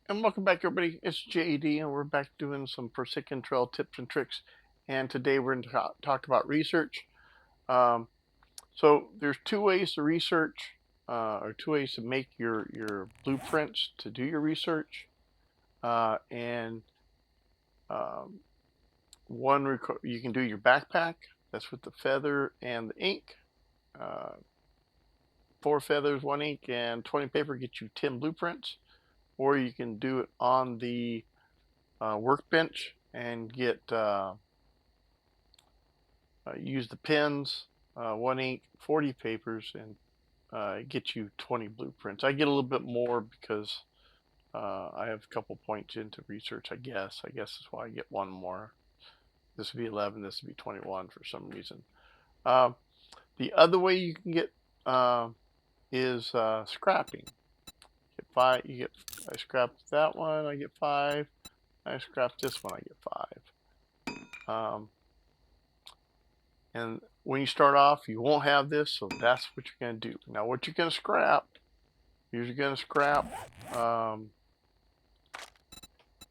And welcome back, everybody. It's JD, and we're back doing some Forsaken Trail tips and tricks. And today we're going to talk about research. Um, so there's two ways to research, or two ways to make your blueprints to do your research. And um, one you can do your backpack. That's with the feather and the ink. Uh, 4 feathers, 1 ink, and 20 paper get you 10 blueprints. Or you can do it on the workbench and get use the pens, 1 ink, 40 papers, and get you 20 blueprints. I get a little bit more because I have a couple points into research. I guess that's why I get one more. This would be 11. This would be 21 for some reason. Uh, the other way you can get is scrapping. Get five. You get. I scrapped that one. I get 5. I scrapped this one. I get 5. And when you start off, you won't have this, so that's what you're going to do. Now, what you're going to scrap, you're going to scrap, um,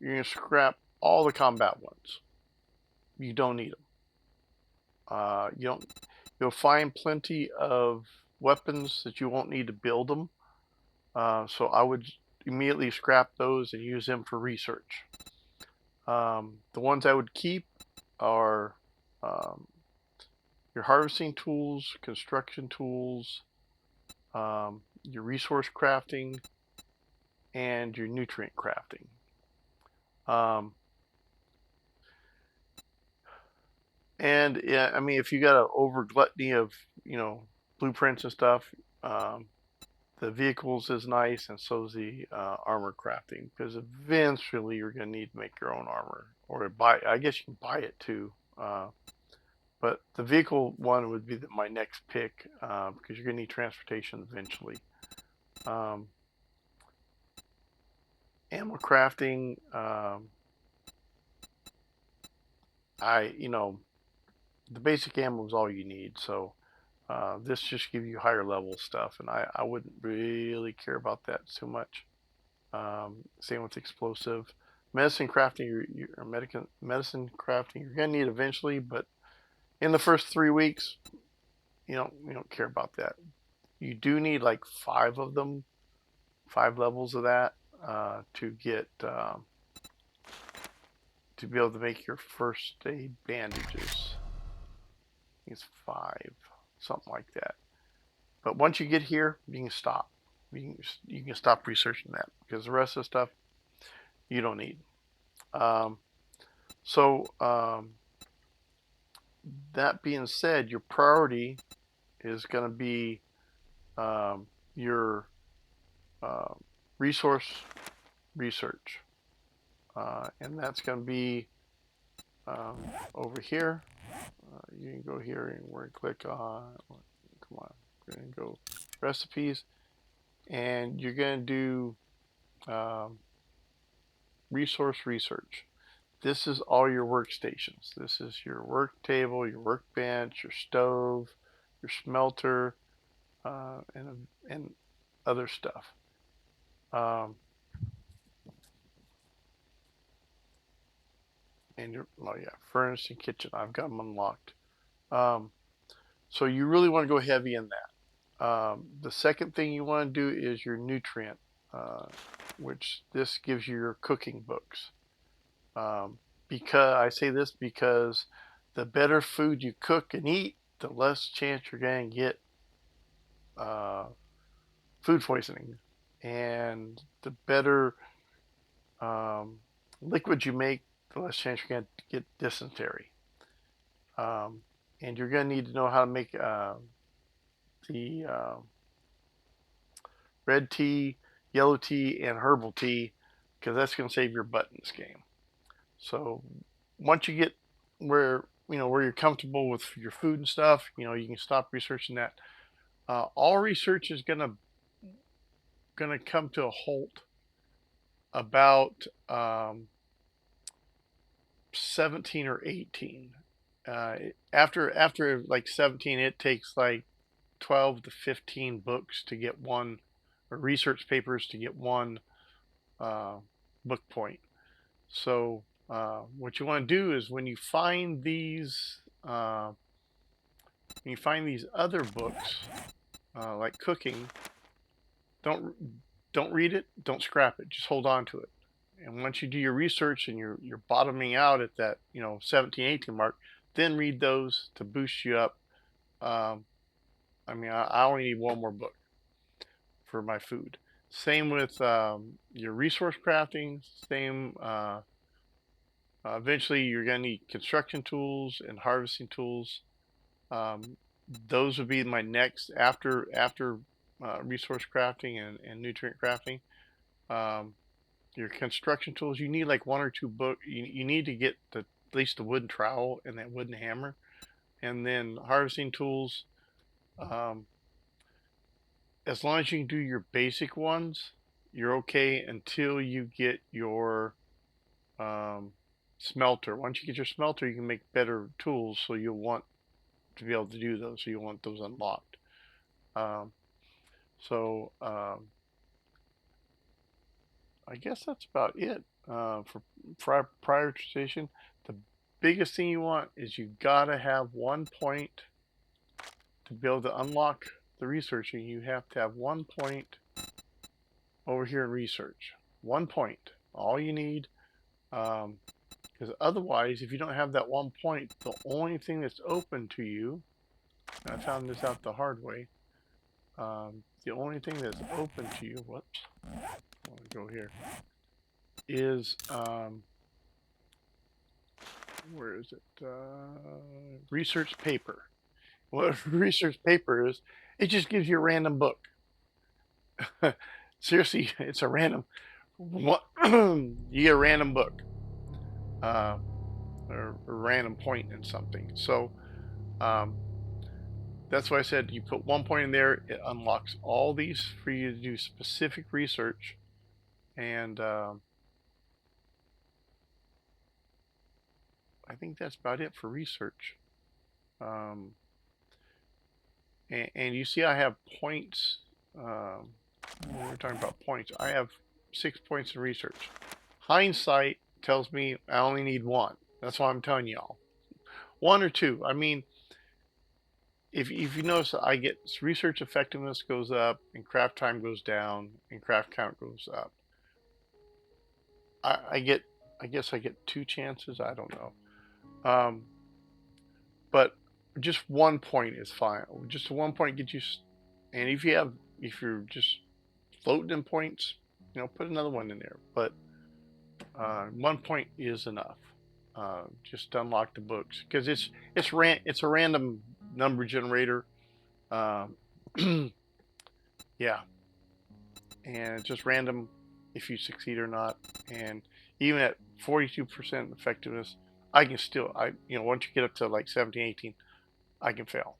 you're going to scrap all the combat ones. You don't need them. You don't. You'll find plenty of weapons that you won't need to build them. So I would immediately scrap those and use them for research. The ones I would keep are um, your harvesting tools, construction tools, your resource crafting, and your nutrient crafting. Um, and yeah, I mean, if you got an over gluttony of blueprints and stuff, um, the vehicles is nice, and so is the armor crafting, because eventually you're gonna need to make your own armor or buy. I guess you can buy it too. But the vehicle one would be my next pick because you're gonna need transportation eventually. Um, Ammo crafting, the basic ammo is all you need. So this just gives you higher level stuff, and I wouldn't really care about that too much. Same with explosive. Medicine crafting, medicine crafting, you're gonna need eventually, but in the first 3 weeks, you don't care about that. You do need like 5 of them, 5 levels of that to get to be able to make your first aid bandages. I think it's 5, something like that. But once you get here, you can stop. You can stop researching that because the rest of the stuff you don't need. Um, so that being said, your priority is going to be your uh, resource research, and that's going to be over here. You can go here and we're going to click on. Come on, we're going to go recipes, and you're going to do resource research. This is all your workstations. This is your work table, your workbench, your stove, your smelter, and other stuff. And your furnace and kitchen. I've got them unlocked. Um, so you really want to go heavy in that. The second thing you want to do is your nutrient, which this gives you your cooking books. Because I say this because the better food you cook and eat, the less chance you're going to get food poisoning, and the better liquid you make, the less chance you're going to get dysentery. And you're going to need to know how to make the red tea, yellow tea, and herbal tea, because that's going to save your butt in this game. So once you get where you're comfortable with your food and stuff, you can stop researching that. All research is gonna come to a halt about 17 or 18. After like 17, it takes like 12 to 15 books to get one, or research papers to get one book point. So what you want to do is when you find these other books like cooking, don't read it, don't scrap it, just hold on to it. And once you do your research and you're bottoming out at that 17, 18 mark, then read those to boost you up. I mean, I only need one more book for my food. Same with your resource crafting. Same. Eventually, you're going to need construction tools and harvesting tools. Those would be my next after resource crafting and nutrient crafting. Your construction tools, you need like one or two books. You need to get at least the wooden trowel and that wooden hammer. And then harvesting tools, as long as you can do your basic ones, you're okay until you get your smelter. Once you get your smelter, you can make better tools, so you'll want to be able to do those, so you want those unlocked. I guess that's about it for prioritization. The biggest thing you want is you gotta have 1 point to be able to unlock the researching. You have to have 1 point over here in research. 1 point, all you need. Because otherwise, if you don't have that 1 point, the only thing that's open to you, and I found this out the hard way, the only thing that's open to you, whoops, let me go here, is, where is it, research paper. What research paper is, it just gives you a random book. Seriously, it's a random, you get a random book. Or a random point in something. So that's why I said you put 1 point in there, it unlocks all these for you to do specific research. And I think that's about it for research. And you see I have points. When we're talking about points, I have 6 points in research. Hindsight tells me I only need 1. That's why I'm telling y'all. 1 or 2. I mean, if you notice, I get research effectiveness goes up and craft time goes down and craft count goes up. I guess I get 2 chances. I don't know. But just 1 point is fine. Just 1 point gets you. And if you're just floating in points, put another one in there. But 1 point is enough. Just to unlock the books, because it's a random number generator. Yeah, and it's just random if you succeed or not. And even at 42% effectiveness, I can still, once you get up to like 17, 18, I can fail.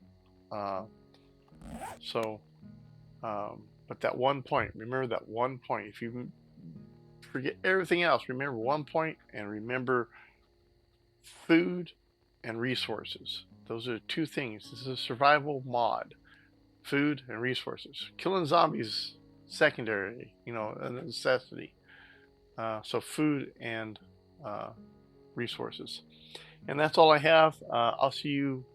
But that 1 point, remember that 1 point. If you forget everything else, remember 1 point, and remember food and resources. Those are 2 things. This is a survival mod. Food and resources. Killing zombies, secondary, a necessity. So food and resources. And that's all I have. I'll see you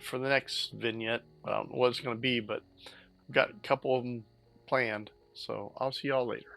for the next vignette. I don't know what it's going to be, but I've got a couple of them planned. So I'll see y'all later.